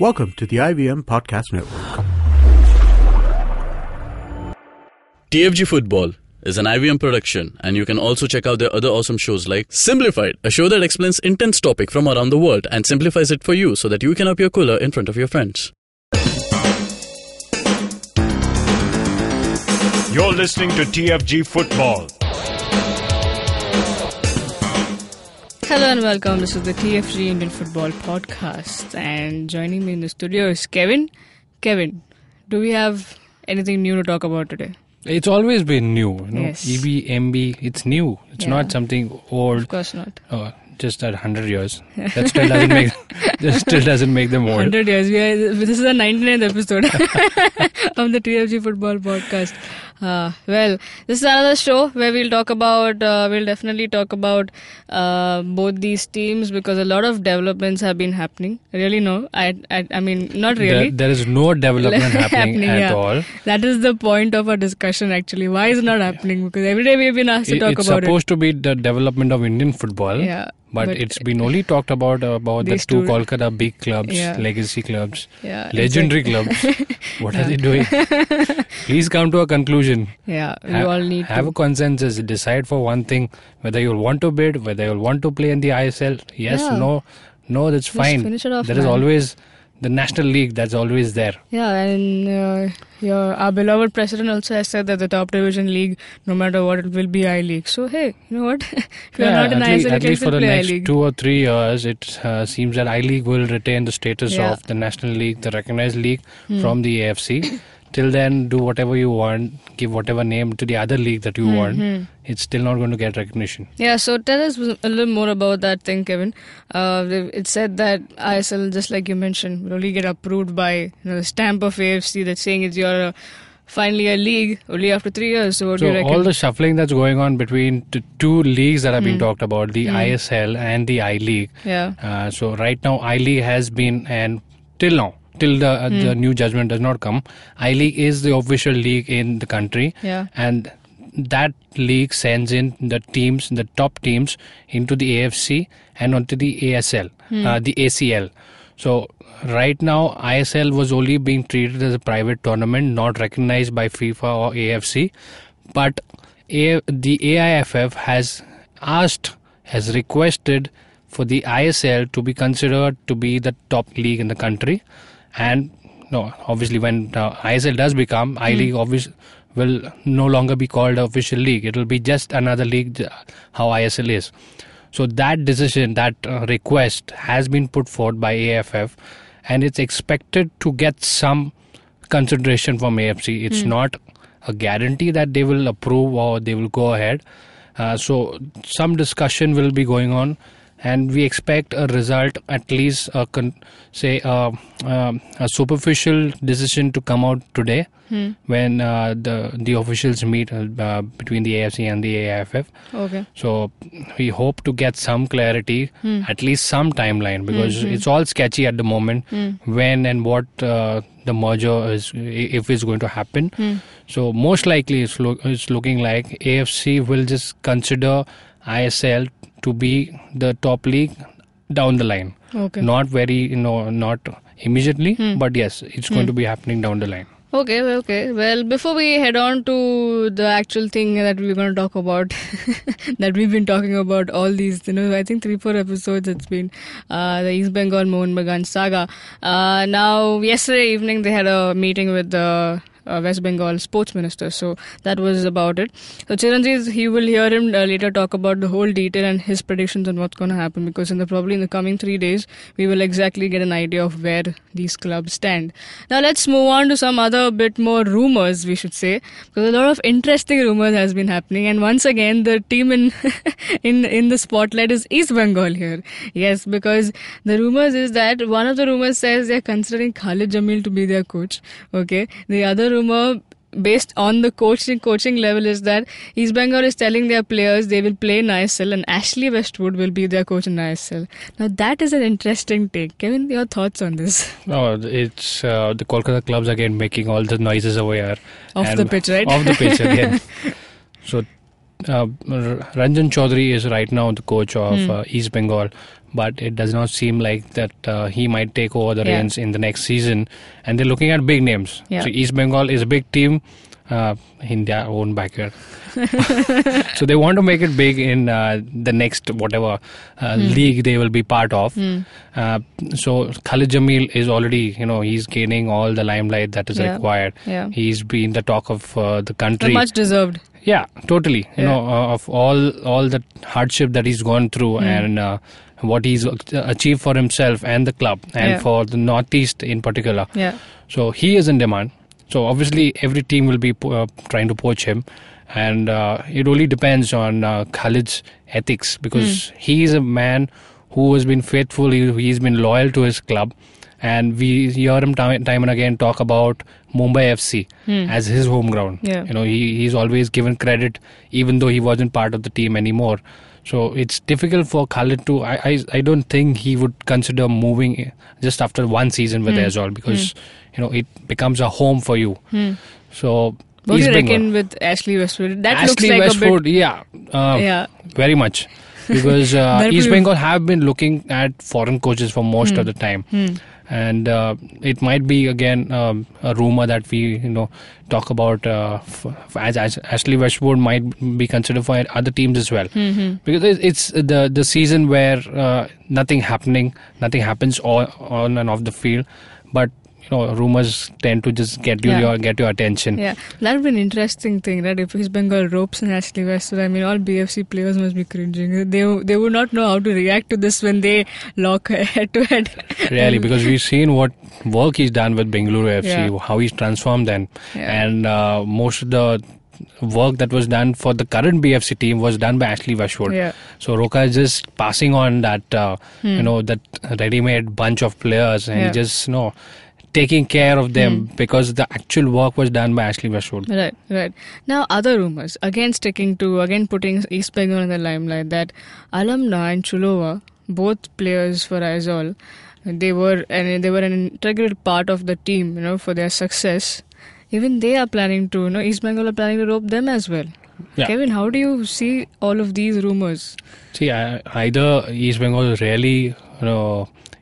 Welcome to the IVM Podcast Network. TFG Football is an IVM production, and you can also check out their other awesome shows like Simplified, a show that explains intense topic from around the world and simplifies it for you so that you can appear cooler in front of your friends. You're listening to TFG Football. Hello and welcome. This is the TFG Indian Football Podcast, and joining me in the studio is Kevin. Kevin, do we have anything new to talk about today? It's always been new, Yes. EB, MB, it's new. It's not something old. Of course not. Just at 100 years. That still doesn't make them old. 100 years. This is the 99th episode of the TFG Football Podcast. Well, this is another show where we'll definitely talk about both these teams, because a lot of developments have been happening. Really, no. I mean, not really. There is no development happening at all. That is the point of our discussion, actually. Why is it not happening? Because every day we've been asked to talk about it. It's supposed to be the development of Indian football. Yeah. But it's been only talked about the two Kolkata big clubs, legacy clubs, legendary clubs. What are they doing? Please come to a conclusion. Yeah, we all need have to a consensus. Decide for one thing, whether you'll want to bid, whether you'll want to play in the ISL. Yes, no, that's Just fine. finish it off, There is always the National League that's always there. Yeah, and our beloved president also has said that the top division league, no matter what, it will be I-League. So, hey, you know what? If you're not in ISL, at least for the play next I-League. 2 or 3 years, it seems that I-League will retain the status of the National League, the recognized league from the AFC. Till then, do whatever you want, give whatever name to the other league that you want. It's still not going to get recognition. Yeah, so tell us a little more about that thing, Kevin. It said that ISL, just like you mentioned, will only get approved by the stamp of AFC that's saying it's your finally a league only after 3 years. So what do you reckon? All the shuffling that's going on between the two leagues that have been talked about, the ISL and the I-League. Yeah. So right now, I-League has been, and till now, till the new judgment does not come, I-League is the official league in the country. Yeah. And that league sends in the teams, the top teams, into the AFC and onto the ASL, the ACL. So right now, ISL was only being treated as a private tournament, not recognized by FIFA or AFC. But the AIFF has requested for the ISL to be considered to be the top league in the country. And no, obviously when ISL does become, I-League obviously will no longer be called an official league. It will be just another league, how ISL is. So that decision, that request has been put forward by AIFF, and it's expected to get some consideration from AFC. It's not a guarantee that they will approve or they will go ahead. So some discussion will be going on, and we expect a result, at least a superficial decision to come out today when the officials meet between the AFC and the AIFF. Okay. So we hope to get some clarity, at least some timeline, because it's all sketchy at the moment when and what the merger is, if it's going to happen. So most likely it's looking like AFC will just consider ISL to be the top league down the line. Okay. Not not immediately, but yes, it's going to be happening down the line. Okay. Well, before we head on to the actual thing that we're going to talk about, that we've been talking about all these, I think 3-4 episodes it's been, the East Bengal and Mohun Bagan saga. Now, yesterday evening they had a meeting with the West Bengal sports minister, so that was about it. So Chiranjeev, we'll hear him later talk about the whole detail and his predictions on what's going to happen, because probably in the coming 3 days we will exactly get an idea of where these clubs stand. Now let's move on to some other bit more rumors, we should say, because a lot of interesting rumors has been happening, and once again the team in the spotlight is East Bengal here. Yes, because the rumors is that one of the rumors says they're considering Khalid Jamil to be their coach. Okay, the other rumor based on the coaching level is that East Bengal is telling their players they will play in ISL and Ashley Westwood will be their coach in ISL. Now that is an interesting take. Kevin, your thoughts on this? Oh, it's the Kolkata clubs again making all the noises over here. Off the pitch, right? Off the pitch again. So Ranjan Chaudhary is right now the coach of East Bengal, but it does not seem like that he might take over the reins in the next season. And they're looking at big names. So East Bengal is a big team in their own backyard. So they want to make it big in the next whatever league they will be part of. So Khalid Jamil is already, he's gaining all the limelight that is required. He's been the talk of the country. Much deserved. Yeah, totally. Of all the hardship that he's gone through and what he's achieved for himself and the club and for the Northeast in particular. So he is in demand. So obviously every team will be trying to poach him. And it only depends on Khalid's ethics, because he is a man who has been faithful, he's been loyal to his club. And we hear him time and again talk about Mumbai FC as his home ground. He's always given credit, even though he wasn't part of the team anymore. So it's difficult for Khalid to... I don't think he would consider moving just after one season with Aizawl, because it becomes a home for you. So... What do you reckon with Ashley Westwood? That Ashley looks like Westwood, very much. Because East Bengal have been looking at foreign coaches for most of the time. And it might be, again, a rumor that we talk about as Ashley Westwood might be considered for other teams as well. Because it's the season where nothing happens on and off the field. But rumors tend to just get your attention. Yeah, that would be an interesting thing, right? If East Bengal ropes and Ashley Westwood, I mean, all BFC players must be cringing. They would not know how to react to this when they lock head to head. Really, because we've seen what work he's done with Bengaluru FC, how he's transformed them, and most of the work that was done for the current BFC team was done by Ashley Westwood. So Roka is just passing on that, that ready-made bunch of players, and he just, taking care of them because the actual work was done by Ashley Westwood. Right. Now, other rumours, again putting East Bengal in the limelight, that Alamna and Chulova, both players for Aizawl, they were an integral part of the team, for their success. Even they are planning to, East Bengal are planning to rope them as well. Yeah. Kevin, how do you see all of these rumours? See, either East Bengal is really,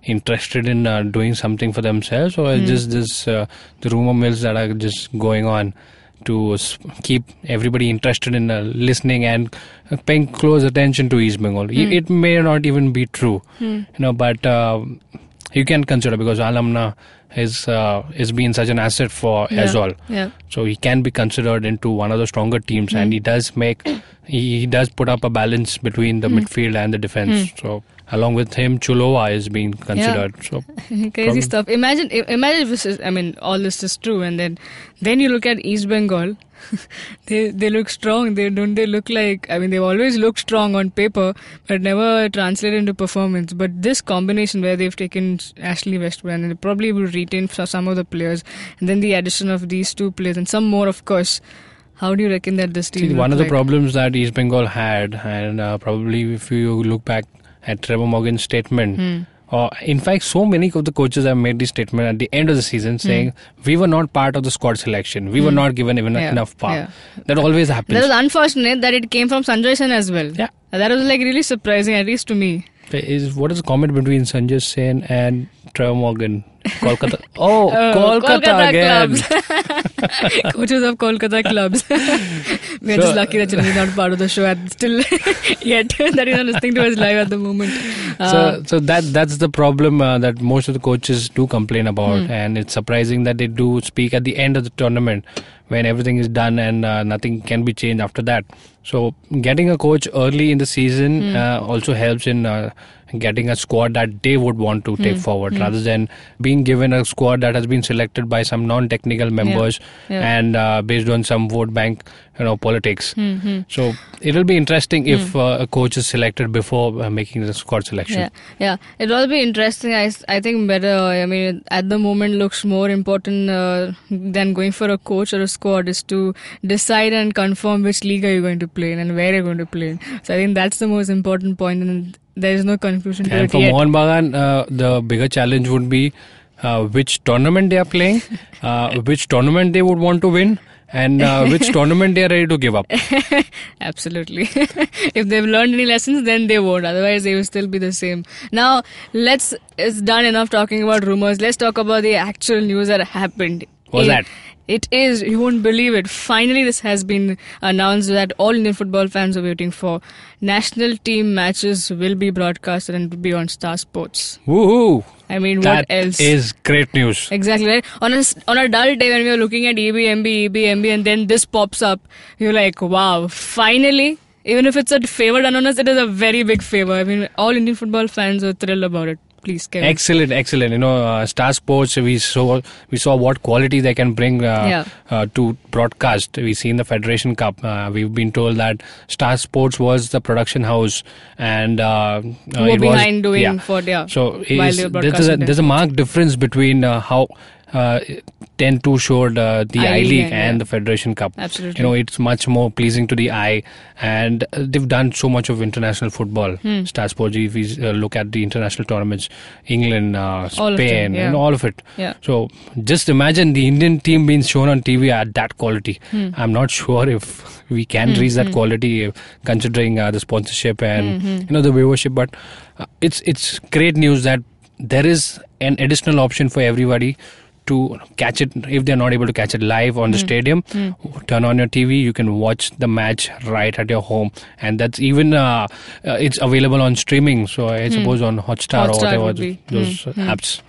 interested in doing something for themselves, or just the rumor mills that are just going on to keep everybody interested in listening and paying close attention to East Bengal. It may not even be true, but you can consider, because Alamna is being such an asset for Aizawl. So he can be considered into one of the stronger teams, and he does put up a balance between the midfield and the defense. So along with him, Chulova is being considered. So crazy stuff. Imagine if this is, all this is true, and then you look at East Bengal. they look strong. They look like, they've always looked strong on paper, but never translated into performance. But this combination where they've taken Ashley Westwood, and they probably will retain some of the players, and then the addition of these two players and some more, of course. How do you reckon that this team? One of the problems that East Bengal had, and probably if you look back at Trevor Morgan's statement, in fact, so many of the coaches have made this statement at the end of the season saying, we were not part of the squad selection. We were not given even enough power. That always happens. That was unfortunate that it came from Sanjay Sen as well. Yeah. That was really surprising, at least to me. What is the comment between Sanjay Sen and Trevor Morgan? Kolkata. Kolkata again. Coaches of Kolkata clubs. We're just lucky that he's not part of the show still yet. That he's not listening to us live at the moment. So that's the problem that most of the coaches do complain about, and it's surprising that they do speak at the end of the tournament when everything is done and nothing can be changed after that. So getting a coach early in the season also helps in getting a squad that they would want to take forward, rather than being given a squad that has been selected by some non-technical members and based on some vote bank politics. So it'll be interesting if a coach is selected before making the squad selection. It'll be interesting. I think better, at the moment looks more important than going for a coach or a squad is to decide and confirm which league are you going to play in and where you're going to play in. So I think that's the most important point, and there is no confusion to it yet. And for Mohun Bagan, the bigger challenge would be which tournament they are playing, which tournament they would want to win, and which tournament they are ready to give up. Absolutely. If they've learned any lessons, then they won't. Otherwise, they will still be the same. Now, it's done enough talking about rumors. Let's talk about the actual news that happened. What's that? It is, you won't believe it. Finally, this has been announced that all Indian football fans are waiting for. National team matches will be broadcasted and will be on Star Sports. Woohoo! I mean, That what else? is great news. Exactly right. On a dull day when we are looking at EB, and then this pops up, you're like, wow, finally. Even if it's a favor done on us, it is a very big favor. I mean, all Indian football fans are thrilled about it. Please, Kevin. Excellent. Star Sports, we saw what quality they can bring to broadcast. We see in the Federation Cup. We've been told that Star Sports was the production house, and who were behind doing for So while they were broadcasting. there's a marked difference between how 10-2 showed the I-League and the Federation Cup. Absolutely. It's much more pleasing to the eye, and they've done so much of international football. Star Sports, if we look at the international tournaments, England, Spain, all of it. Yeah. So just imagine the Indian team being shown on TV at that quality. I'm not sure if we can reach that quality considering the sponsorship and the viewership, but it's great news that there is an additional option for everybody to catch it. If they're not able to catch it live on the stadium, turn on your TV, you can watch the match right at your home, and that's even it's available on streaming, so I suppose on Hotstar or whatever those apps.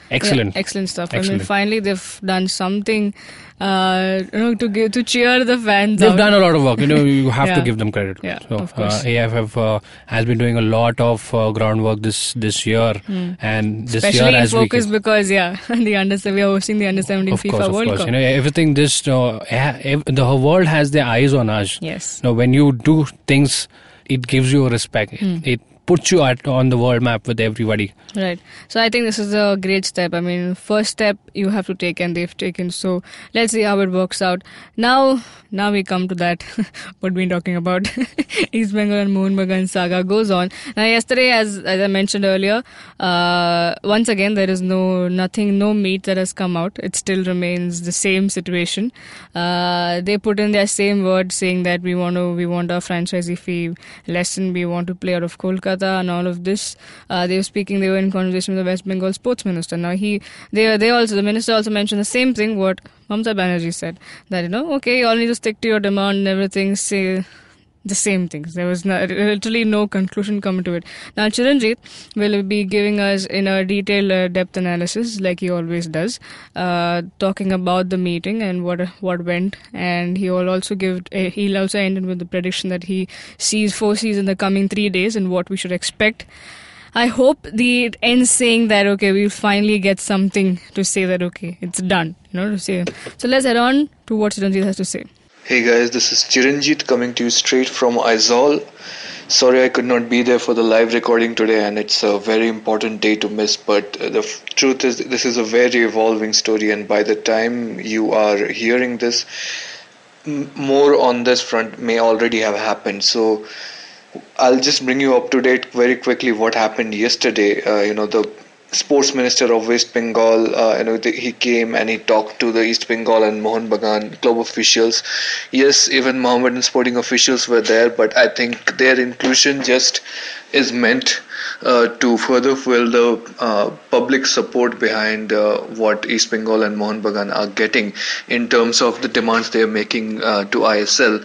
Excellent stuff. Excellent. I mean, finally they've done something to cheer the fans. They've done a lot of work. You have to give them credit. So of course. AIFF has been doing a lot of groundwork this year, and this especially year in focus because we are hosting the Under 17 FIFA World Cup. Everything the whole world has their eyes on us. Yes. When you do things, it gives you a respect. It puts you on the world map with everybody. Right. So I think this is a great step. I mean, first step you have to take and they've taken. So let's see how it works out. Now we come to that what we've been talking about. East Bengal and Mohun Bagan saga goes on. Now yesterday, as I mentioned earlier, once again there is no meat that has come out. It still remains the same situation. They put in their same words saying that we want our franchisee fee lessened. We want to play out of Kolkata and all of this. They were in conversation with the West Bengal sports minister. Now the minister also mentioned the same thing what Mamata Banerjee said, that okay, you all need to stick to your demand and everything, say the same things. There was literally no conclusion coming to it. Now Chiranjit will be giving us in a detailed depth analysis like he always does, talking about the meeting and what went, and he'll also end with the prediction that he foresees in the coming 3 days and what we should expect. I hope it ends saying that, okay, we'll finally get something to say that, okay, it's done, to say. So let's head on to what Chiranjit has to say. Hey guys, this is Chiranjit coming to you straight from Aizawl. Sorry I could not be there for the live recording today, and it's a very important day to miss, but the truth is this is a very evolving story, and by the time you are hearing this, more on this front may already have happened. So I'll just bring you up to date very quickly what happened yesterday. The sports minister of West Bengal, he came and he talked to the East Bengal and Mohun Bagan club officials. Yes, even Mohammedan sporting officials were there, but I think their inclusion just is meant to further fuel the public support behind what East Bengal and Mohun Bagan are getting in terms of the demands they are making to ISL.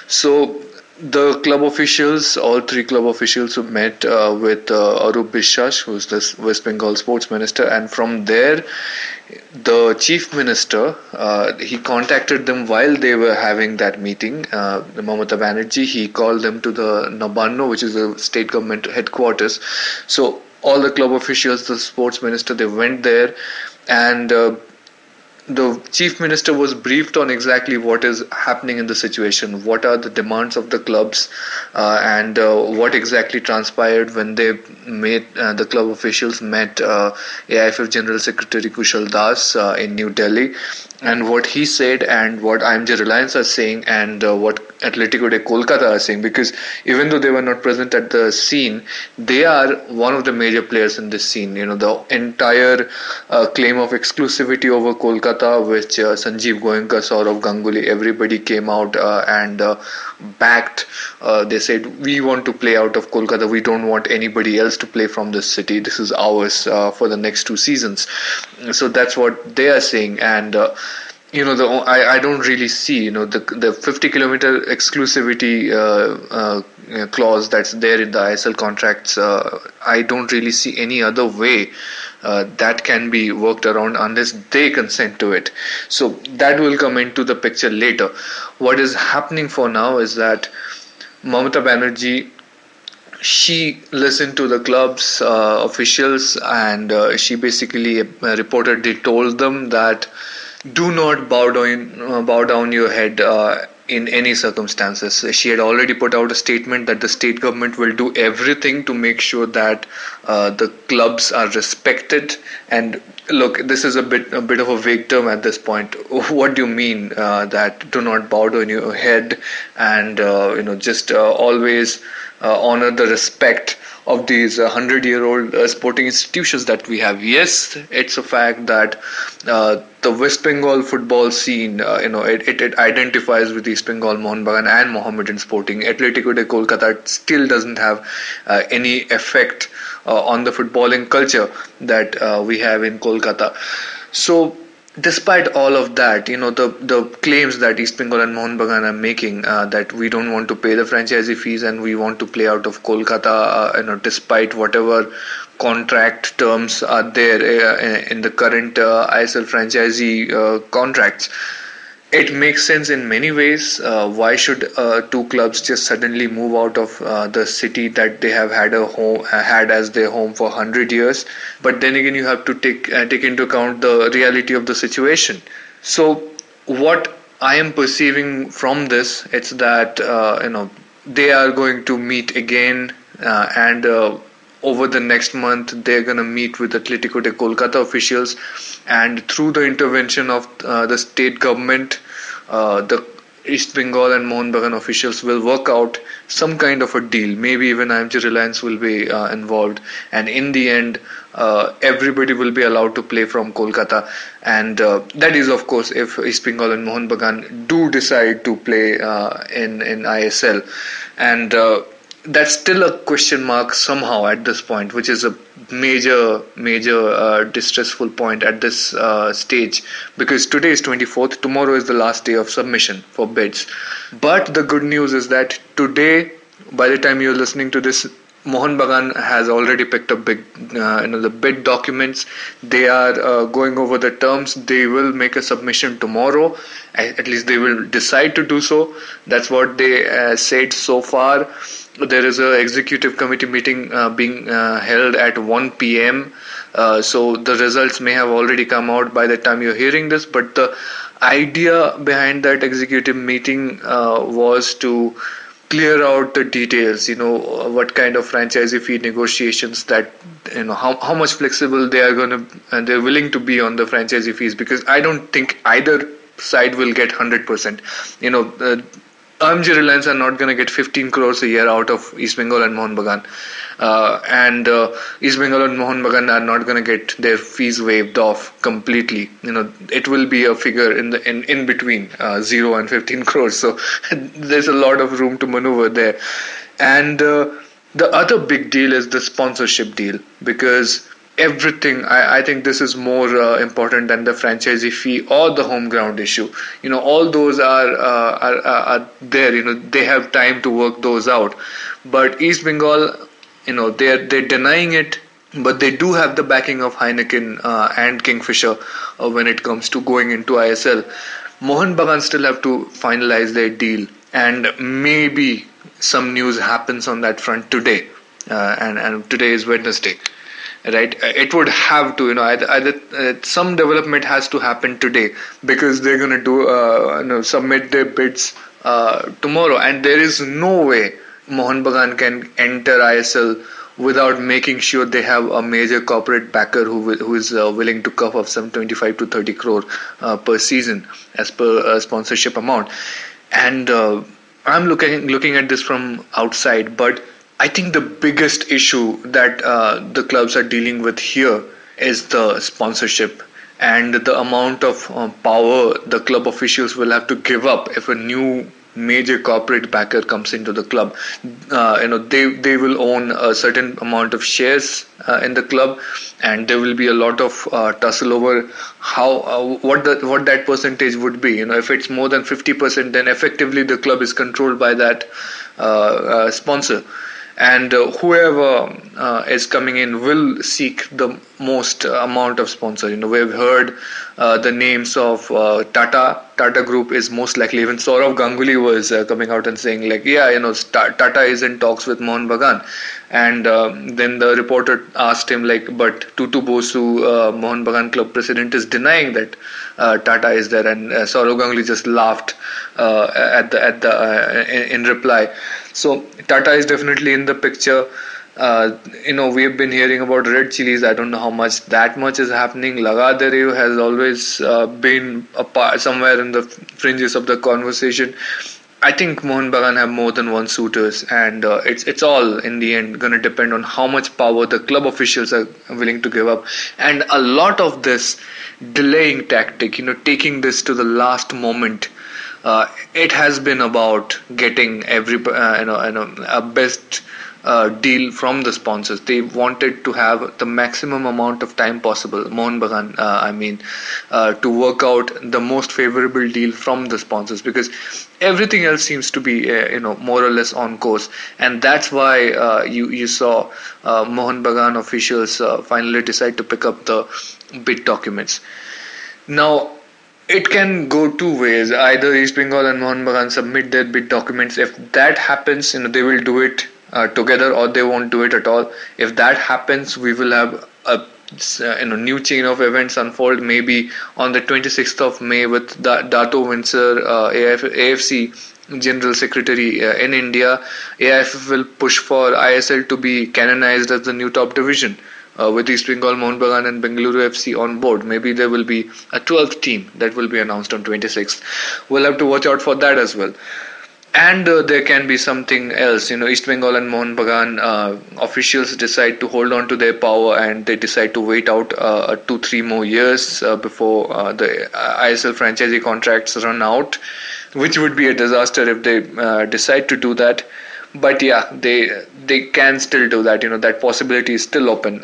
So the club officials, all three club officials, who met with Arup Biswas, who's the West Bengal sports minister, and from there the chief minister, he contacted them while they were having that meeting. Mamata Banerjee, he called them to the Nabanno, which is the state government headquarters. So all the club officials, the sports minister, they went there, and the chief minister was briefed on exactly what is happening in the situation, what are the demands of the clubs, and what exactly transpired when they the club officials met AIFF General Secretary Kushal Das in New Delhi, and what he said and what IMG Reliance are saying, and what Atletico de Kolkata are saying, because even though they were not present at the scene, they are one of the major players in this scene. The entire claim of exclusivity over Kolkata, which Sanjeev Goenka, Saurav Ganguly, everybody came out and backed. They said, we want to play out of Kolkata. We don't want anybody else to play from this city. This is ours for the next 2 seasons. So that's what they are saying. And I don't really see the 50-kilometer exclusivity clause that's there in the ISL contracts. I don't really see any other way that can be worked around unless they consent to it. So that will come into the picture later. What is happening for now is that Mamata Banerjee, she listened to the club's officials, and she basically reportedly told them that do not bow down your head in any circumstances. She had already put out a statement that the state government will do everything to make sure that the clubs are respected. And look, this is a bit of a vague term at this point. What do you mean that do not bow down your head and just always honor the respect of these 100-year-old sporting institutions that we have? Yes, it's a fact that the West Bengal football scene, it identifies with East Bengal, Mohun Bagan and Mohammedan Sporting. Atletico de Kolkata still doesn't have any effect on the footballing culture that we have in Kolkata. So despite all of that, the claims that East Bengal and Mohun Bagan are making, that we don't want to pay the franchisee fees and we want to play out of Kolkata, despite whatever contract terms are there in the current ISL franchisee contracts. It makes sense in many ways. Why should 2 clubs just suddenly move out of the city that they have had as their home for 100 years? But then again, you have to take into account the reality of the situation. So what I am perceiving from this, it's that they are going to meet again, and over the next month they're going to meet with Atletico de Kolkata officials, and through the intervention of the state government, the East Bengal and Mohun Bagan officials will work out some kind of a deal. Maybe even IMG Reliance will be involved, and in the end everybody will be allowed to play from Kolkata. And that is, of course, if East Bengal and Mohun Bagan do decide to play in ISL. And that's still a question mark somehow at this point, which is a major distressful point at this stage, because today is 24th, tomorrow is the last day of submission for bids. But the good news is that today, by the time you're listening to this, Mohun Bagan has already picked up the bid documents. They are going over the terms. They will make a submission tomorrow. At least they will decide to do so. That's what they said so far. There is an executive committee meeting being held at 1 p.m. So the results may have already come out by the time you're hearing this. But the idea behind that executive meeting was to clear out the details, what kind of franchisee fee negotiations that, how much flexible they're willing to be on the franchisee fees, because I don't think either side will get 100%. IMG Reliance are not going to get 15 crores a year out of East Bengal and Mohun Bagan. And East Bengal and Mohun Bagan are not going to get their fees waived off completely. It will be a figure in between 0 and 15 crores. So there's a lot of room to maneuver there. And the other big deal is the sponsorship deal, because everything, I think this is more important than the franchisee fee or the home ground issue. All those are there. They have time to work those out. But East Bengal, they're denying it, but they do have the backing of Heineken and Kingfisher when it comes to going into ISL. Mohun Bagan still have to finalize their deal, and maybe some news happens on that front today. And today is Wednesday. Right, it would have to, either some development has to happen today, because they're going to submit their bids tomorrow, and there is no way Mohun Bagan can enter ISL without making sure they have a major corporate backer who is willing to cough up some 25 to 30 crore per season as per sponsorship amount. And I'm looking at this from outside, but I think the biggest issue that the clubs are dealing with here is the sponsorship and the amount of power the club officials will have to give up if a new major corporate backer comes into the club. They will own a certain amount of shares in the club, and there will be a lot of tussle over how what that percentage would be. If it's more than 50%, then effectively the club is controlled by that sponsor. And whoever is coming in will seek the most amount of sponsor. We've heard the names of Tata Group is most likely. Even Saurav Ganguly was coming out and saying Tata is in talks with Mohun Bagan. And then the reporter asked him but Tutu Bosu, Mohun Bagan club president, is denying that Tata is there, and Saurav Ganguly just laughed in reply. So Tata is definitely in the picture. We have been hearing about red chilies. I don't know how much that much is happening. Laga De Rayo has always been somewhere in the fringes of the conversation. I think Mohun Bagan have more than one suitors, and it's all in the end going to depend on how much power the club officials are willing to give up. And a lot of this delaying tactic, taking this to the last moment, it has been about getting a best deal from the sponsors. They wanted to have the maximum amount of time possible, Mohun Bagan, to work out the most favorable deal from the sponsors, because everything else seems to be more or less on course, and that's why you saw Mohun Bagan officials finally decide to pick up the bid documents. Now, it can go two ways. Either East Bengal and Mohun Bagan submit their bid documents. If that happens, they will do it together, or they won't do it at all. If that happens, we will have a new chain of events unfold. Maybe on the 26th of May with Dato Windsor, AFC General Secretary in India, AIF will push for ISL to be canonized as the new top division. With East Bengal, Mohun Bagan and Bengaluru FC on board. Maybe there will be a 12th team that will be announced on 26th. We'll have to watch out for that as well. And there can be something else. East Bengal and Mohun Bagan officials decide to hold on to their power, and they decide to wait out 2-3 more years before the ISL franchisee contracts run out, which would be a disaster if they decide to do that. But yeah, they can still do that. That possibility is still open.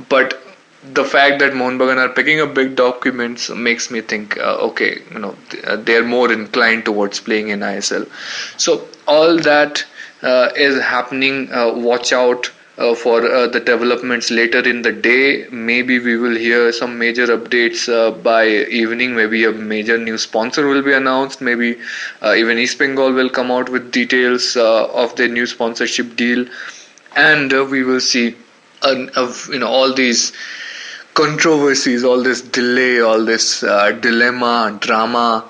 But the fact that Mohun Bagan are picking up big documents makes me think, they're more inclined towards playing in ISL. So all that is happening. Watch out for the developments later in the day. Maybe we will hear some major updates by evening. Maybe a major new sponsor will be announced. Maybe even East Bengal will come out with details of their new sponsorship deal, and we will see all these controversies, all this delay, all this dilemma, drama,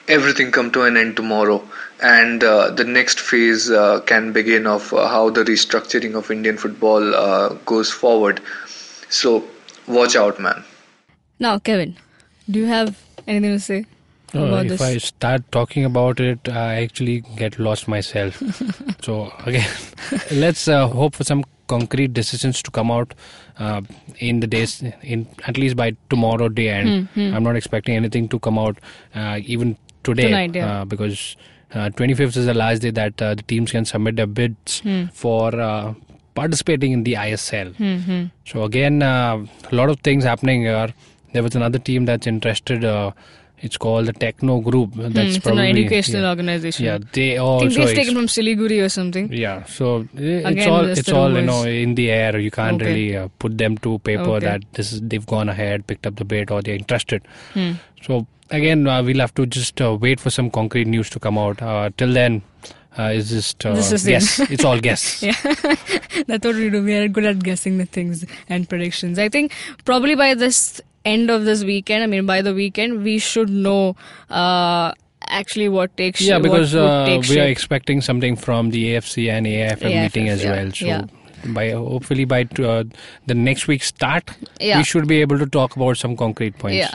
everything come to an end tomorrow. And the next phase can begin of how the restructuring of Indian football goes forward. So watch out, man. Now, Kevin, do you have anything to say about this? If I start talking about it, I actually get lost myself. So again, let's hope for some concrete decisions to come out in the days, at least by tomorrow day end. I'm not expecting anything to come out even today. Tonight, yeah. Because 25th is the last day that the teams can submit their bids for participating in the ISL. So again, a lot of things happening here. There was another team that's interested. It's called the Techno Group. That's probably an educational organization. Yeah, they also. I think they've taken from Siliguri or something. Yeah, so it's all in the air. You can't really put them to paper that they've gone ahead, picked up the bid, or they're interested. So again, we'll have to just wait for some concrete news to come out. Till then, it's just guess. It's all guess. Yeah, that's what we do. We are good at guessing the things and predictions. I think probably by this end of this weekend, by the weekend, we should know actually what takes shape. Yeah, because we are expecting something from the AFC and AIFM meeting as well. So hopefully by the next week's start, we should be able to talk about some concrete points. Yeah,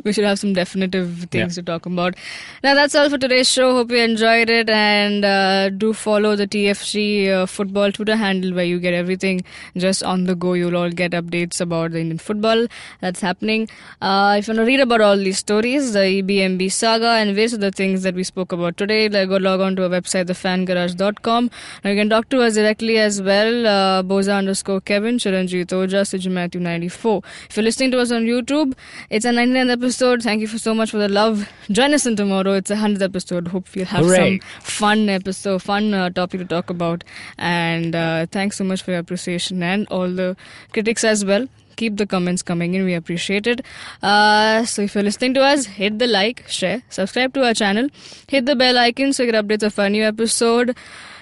we should have some definitive things to talk about. Now that's all for today's show. Hope you enjoyed it, and do follow the TFG football Twitter handle where you get everything just on the go. You'll all get updates about the Indian football that's happening. If you want to read about all these stories, the EBMB saga and various other things that we spoke about today, go log on to our website, thefangarage.com. Now you can talk to us directly as well. Boza_Kevin, Chiranjit Oja, Siju Matthew 94. If you're listening to us on YouTube, it's a 99th episode. Thank you so much for the love. Join us in tomorrow. It's a 100th episode. Hope you'll have some fun topic to talk about. And thanks so much for your appreciation and all the critics as well. Keep the comments coming in. We appreciate it. So if you're listening to us, hit the like, share, subscribe to our channel, hit the bell icon so you get updates of our new episode.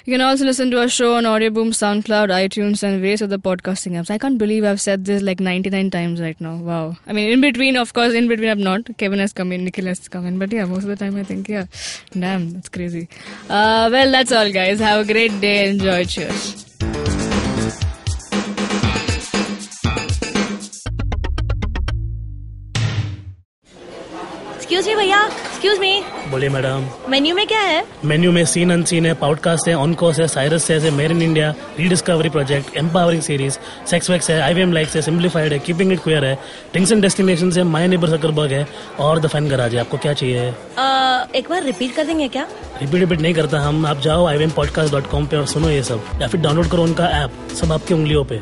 You can also listen to our show on Audio Boom, SoundCloud, iTunes, and various other podcasting apps. I can't believe I've said this like 99 times right now. Wow. I mean, in between I've not. Kevin has come in, Nikhil has come in. But yeah, most of the time I think, damn, that's crazy. Well, that's all, guys. Have a great day. Enjoy. Cheers. Excuse me भैया, excuse me. बोलिए madam. Menu में क्या है? Menu में scene unseen है, podcast है, on course है, Cyrus है, made in India, rediscovery project, empowering series, sex wax है, IVM लाइक्स है, सिंप्लीफाइड है, कीपिंग इट क्वियर है, ड्रिंक्स एंड डेस्टिनेशंस है, माय नेबर सकरबर्ग है और द फैन गराज है. आपको क्या चाहिए? एक बार रिपीट कर देंगे क्या? रिपीट नहीं करता हम. आप जाओ IVMpodcast.com पे और सुनो ये सब, या फिर डाउनलोड करो उनका ऐप. सब आपकी उंगलियों पे.